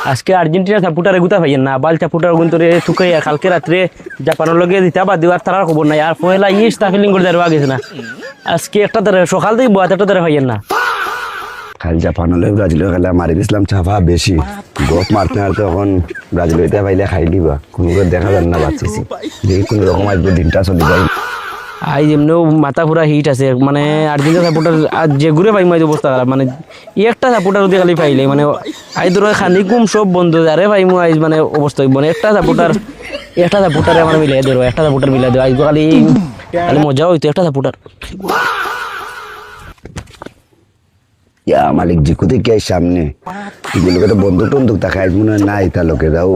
আজকে আর্জেন্টিনা সাপোর্টারে গুতা পাইয়েন না বাল সাপোর্টার গুন্তরে থুকাইয়া কালকে রাত্রে জাপানের লগে দিতা বা দিওয়ার তারার খবর নাই আর পয়লা স্টাফিলিং করে দেওয়া গেছে না আজকে একটা তারা সকাল থেকে বয়াত একটা তারা পাইয়েন না খালি জাপান হলে ব্রাজিলের খেলা মারি দিয়েছিলাম চাপা বেশি গোপ মারতে মারতে তখন ব্রাজিল হইতে পাইলে খাই দিবা কোনো দেখা যান না বাঁচিছি দেখি কোনো রকম আসবে দিনটা চলে যায় আই এমনিও মাথা পুরা হিট আছে মানে আর্জেন্টিনা সাপোর্টার যে ঘুরে পাই মাই অবস্থা খারাপ মানে একটা সাপোর্টার ওদের খালি পাইলে মানে আই ধরো খানি কুম সব বন্ধ আরে ভাই মু আইজ মানে অবস্থা মানে একটা সাপোর্টারে আমার মিলাই দেবো একটা সাপোর্টার মিলাই দেবো আইজ খালি খালি মজা হইতো একটা সাপোর্টার ইয়া মালিক জিকু দেখে সামনে এগুলোকে তো বন্দুক টন্দুক দেখায় মনে হয় নাই তা লোকে যাও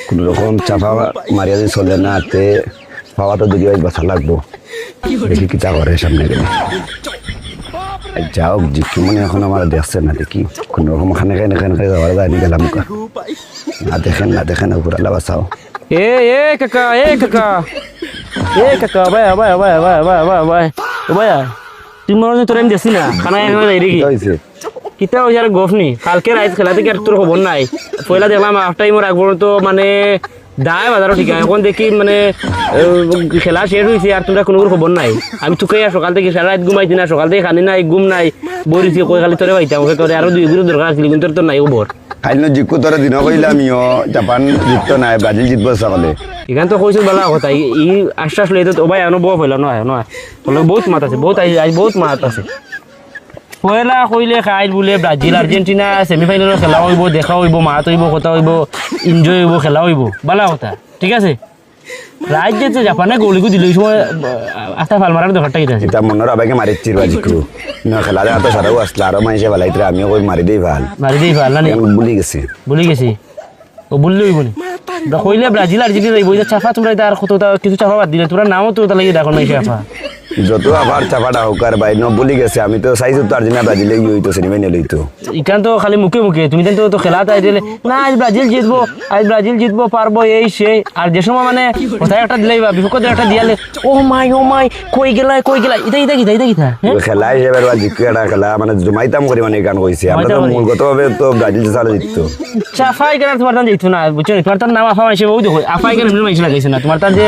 কোনো রকম চাপা মারিয়া দিয়ে চলে না তে পাওয়া তো দুটি বাসা লাগবো দেখি কি চা করে সামনে গেলে যাও জিকু মানে এখন আমার দেখছে না দেখি কোনো রকম খানে খানে যাওয়ার যায়নি গেলাম না দেখেন উপর আল্লাহ বাসাও এ কাকা ভাই তুই মনে হয় তোর আমি দেখছি না খানা হয়েছে কিতা হয়েছে আর গফ নি কালকে রাইত খেলা থেকে আর তোর খবর নাই পয়লা দেখলাম হাফ টাইমের আগ পর্যন্ত মানে দায় বাজারও ঠিক আছে এখন দেখি মানে খেলা শেষ হয়েছে আর তোমরা কোনো খবর নাই আমি চুকাই আর সকাল থেকে সারা রাত ঘুমাইছি না সকাল থেকে খানি নাই ঘুম নাই বইছি কই খালি তোরে পাইতাম ওকে তোরে আরো 2 গুণ দরকার ছিল কিন্তু তোর নাই খবর খাইল জিকু তোর দিন কইলাম আমিও জাপান জিততো নাই ব্রাজিল জিতবো সকালে এখানে তো কইছো ভালো কথা ই আশ্বাস লইতো তো ভাই এনো বউ হইল নয় বলে বহুত মাত আছে বহুত আই বহুত মাত আছে পয়লা কইলে খাইল বলে ব্রাজিল আর্জেন্টিনা সেমিফাইনালের খেলা হইব দেখা হইব মাত হইব কথা হইব এনজয় হইব খেলা হইব ভালো কথা ঠিক আছে রাজ্য যে জাপানে গোলিগু দিল এই সময় আস্তা ফাল মারার দরকারটা কি আছে এটা মনের আবেগে মারিচ্ছি বাজিকু না খেলা দেখা তো সারাও আসলে আরো মাইসে ভালাইতে আমিও কই মারি দেই ভাল না ভুলি গেছি ও বললে হইব নি কইলে ব্রাজিল আর্জেন্টিনা যাইব যে চাফা তোমরা আর কত কিছু চাফা বাদ দিলে তোরা নামও তো তাহলে দেখো না চাফা যত আবার চাপাটা হোক আর ভাই বলি গেছে আমি তো চাইছো তো আর্জেন্টিনা ব্রাজিলে গিয়ে হইতো সেমিফাইনাল হইতো ইকান তো খালি মুখে তুমি তো খেলা তাই দিলে না আজ ব্রাজিল জিতবো পারবো এই সেই আর যে সময় মানে কোথায় একটা দিলাই বা বিপক্ষ একটা দিয়ালে ও মাই কই গেলা ইতা খেলা হিসেবে জিকু একটা খেলা মানে জমাইতাম করি মানে গান কইছে আমরা তো মূলগতভাবে তো ব্রাজিল চালা জিততো চাফাই কেন তোমার তার জিততো না বুঝছো তোমার তার নাম আফা মাইছে ওই দেখো আফাই কেন মাইছে লাগাইছে না তোমার তার যে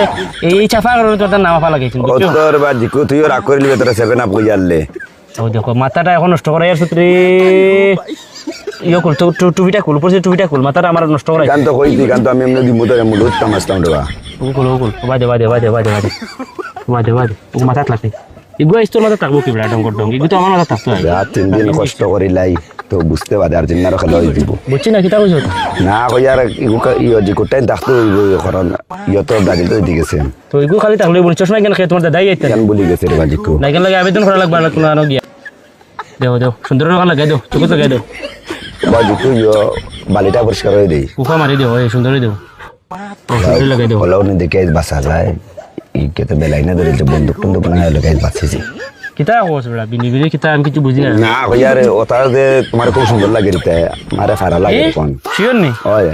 এই চাফা কারণে তোমার তার নাম আফা লাগাইছে বুঝছো তোর বা জিকু তুইও রাগ করে লিবে তোরা 7 আপ কইয়ালে ও দেখো মাথাটা এখন নষ্ট করাই আর সূত্রে ইয়ে কর টুপিটা খুল মাথাটা আমার নষ্ট করাই গান তো কইছি গান তো আমি এমনি দিমু তোরে মুলুত তামাসতাম দেবা ওগুলো বাদে ও মাথাত লাগে এগুলো ইস্তর মাথা থাকবো কি বড় ডং এগুলো তো আমার মাথা থাকতো রাত 3 দিন কষ্ট করি লাই তো বুঝতে পারে আর্জেন্টিনার খেলা হই দিব বুঝছি না কিতা কইছো না কই আর ইও যে কোটাই থাকতো কারণ ইও তো ব্রাজিল তো দিগেছে তো এগুলো খালি থাকলে বলি চশমা কেন খেয়ে তোমার দাদাই আইতে কেন বলি গেছে রে বাজিকু লাগে আবেদন করা লাগবে না কোনো গিয়া দেও সুন্দর লাগাই লাগাই দেও চোখে লাগাই দেও বাজিকু ইও বালিটা পরিষ্কার হয়ে দেই উফা মারি দেও এই সুন্দরই দেও সুন্দর লাগাই দেও হলো নি দেখে বাসা যায় ই কেতে বেলাইনা ধরে বন্দুক টন্দুক না লাগাই বাঁচিছি কিতা কইছ বড়া বিনি কিতা আমি কিছু বুঝি না না কই আর ওটা যে তোমার খুব সুন্দর লাগে রিতে মারে ফারা লাগে কোন শিওর নি ওই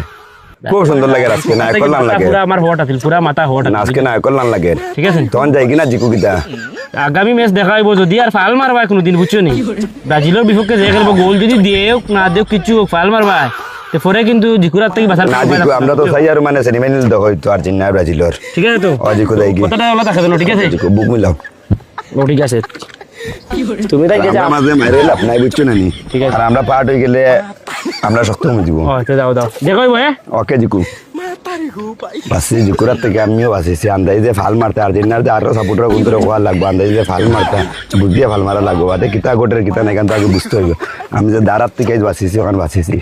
খুব সুন্দর লাগে আজকে না কল্যাণ লাগে পুরা আমার হট আছে পুরা মাথা হট আছে আজকে না কল্যাণ লাগে ঠিক আছে তখন যাই কিনা জিকু কিতা আগামী ম্যাচ দেখাইবো যদি আর ফাল মারবা কোনদিন বুঝছো নি ব্রাজিলের বিপক্ষে যে খেলবো গোল যদি দেও না দেও কিছু ফাল মারবা তে পরে কিন্তু জিকুরার থেকে বাঁচার না জিকু আমরা তো চাই আর মানে সেমিফাইনাল দেখো তো আর্জেন্টিনা ব্রাজিলের ঠিক আছে তো ও জিকু যাই কি কথাটা হলো দেখা দেন ঠিক আছে জিকু বুক মিলাও ও ঠিক আছে তুমি তাই গেছে আমাদের মাইরে লাভ নাই বুঝছো না নি ঠিক আছে আর আমরা পার্ট হয়ে গেলে আমরা শক্ত হয়ে দিব ও তো দাও দেখাইবো হ্যাঁ ওকে জিকু বাসি জিকুরার থেকে আমিও বাসিছি আন্দাজ যে ফাল মারতে আর্জেন্টিনার যে আরো সাপোর্টার গুনতে রাখা লাগবে আন্দাজ যে ফাল মারতে বুঝিয়ে ফাল মারা লাগবে বাদে কিতা গোটের কিতা নাই কিন্তু আগে বুঝতে হইবে আমি যে দাঁড়ার থেকে বাসিছি ওখানে বাসিছি